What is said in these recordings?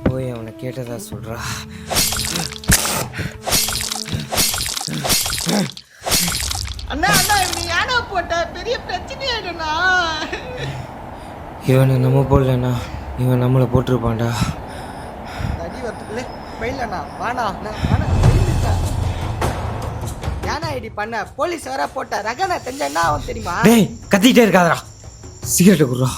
போய் அவனை கேட்டதா சொல்றா. அண்ணா அண்ணா இவனை ஏன்னா போட்ட பெரிய பிரச்சனை ஆயிடும்ண்ணா. இவனை நம்ம போடலண்ணா, இவன் நம்மளை போட்டிருப்பான்டா. அடி வரத்துக்குள்ளே போயிடலண்ணா. வாண்ணா வாண்ணா. ஏன்னா ஐடி பண்ண போலீஸ் வர போட்ட ரகனை தெரிஞ்சா அவன் தெரியுமா? டேய் கத்திக்கிட்டே இருக்காதடா, சிகரெட்டை குடுறா.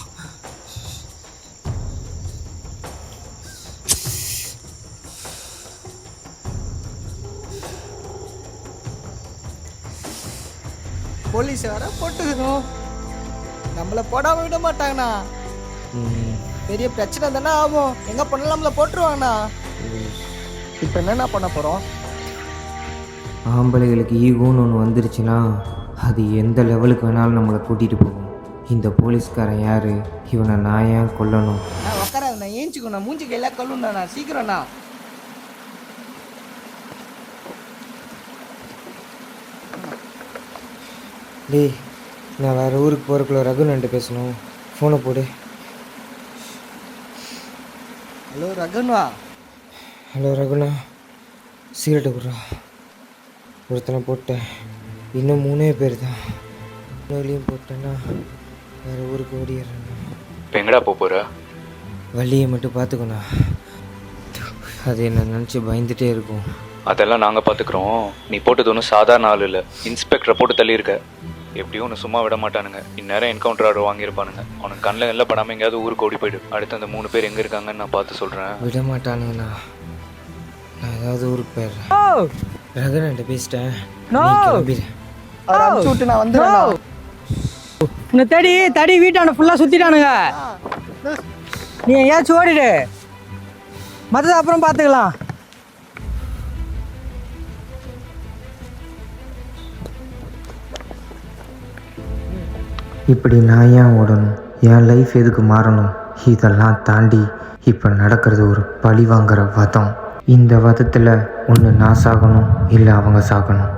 போலீஸ் வர போட்டுக்கணும், நம்மளை போடாம விட மாட்டாங்கண்ணா. பெரிய பிரச்சனை தானே ஆகும். எங்க பண்ணலாம் நம்மளை போட்டுருவாங்கண்ணா. இப்போ என்னென்ன பண்ண போறோம்? ஆம்பளைகளுக்கு ஈகோன்னு ஒன்று வந்துருச்சுன்னா அது எந்த லெவலுக்கு வேணாலும் நம்மளை கூட்டிகிட்டு போகும். இந்த போலீஸ்காரன் யார்? இவனை நான் ஏன் கொல்லணும்? நான் உக்காராது, நான் ஏஞ்சிக்கணும். மூஞ்சி கையெல்லாம் கல்லுண்ணா. சீக்கிரம்ண்ணா. டேய் நான் வேறு ஊருக்கு போகிறக்குள்ள ரகுன்ட்டு பேசணும். ஃபோனை போடு. ஹலோ ரகுன்வா. ஹலோ ரகுண்ணா, சிகரெட்டை குடுறா. ஒருத்தனை போட்டேன், இன்னும் 3 பேர் தான். இன்னொருலையும் போட்டேன்னா வேறு ஊருக்கு ஓடிடுறேண்ணா. இப்போ எங்கடா போகிற? வழியை மட்டும் பார்த்துக்கோண்ணா, அது என்ன நினச்சி பயந்துகிட்டே இருக்கும். அதெல்லாம் நாங்கள் பார்த்துக்குறோம். நீ போட்டது ஒன்றும் சாதாரண ஆள் இல்லை, இன்ஸ்பெக்டரை போட்டு தள்ளியிருக்க. எப்படியும் ஒன்று சும்மா விட மாட்டானுங்க. இந்நேரம் என்கவுண்டர் ஆர்டர் வாங்கியிருப்பானுங்க. அவனுக்கு கண்ணில் எல்லாம் படாமல் எங்கேயாவது ஊருக்கு ஓடி போயிடு. அடுத்து அந்த 3 பேர் எங்கே இருக்காங்கன்னு நான் பார்த்து சொல்கிறேன். விட மாட்டானுங்கண்ணா, நான் ஏதாவது ஊருக்கு போயிடுறேன். ரகுன்ட்டு பேசிட்டேன், கிளம்பிடுறேன். அனுப்பிச்சு நான் வந்துடுறேன். இந்த தடி வீட்டான ஃபுல்லாக சுற்றிட்டானுங்க. நீ எங்கேயாச்சும் ஓடிடு, மற்றது அப்புறம் பார்த்துக்கலாம். இப்படி நான் ஏன் ஓடணும்? என் லைஃப் எதுக்கு மாறணும்? இதெல்லாம் தாண்டி இப்போ நடக்கிறது ஒரு பழி வாங்குற வதம். இந்த வதத்தில் ஒன்று நான் சாகணும், இல்லை அவங்க சாகணும்.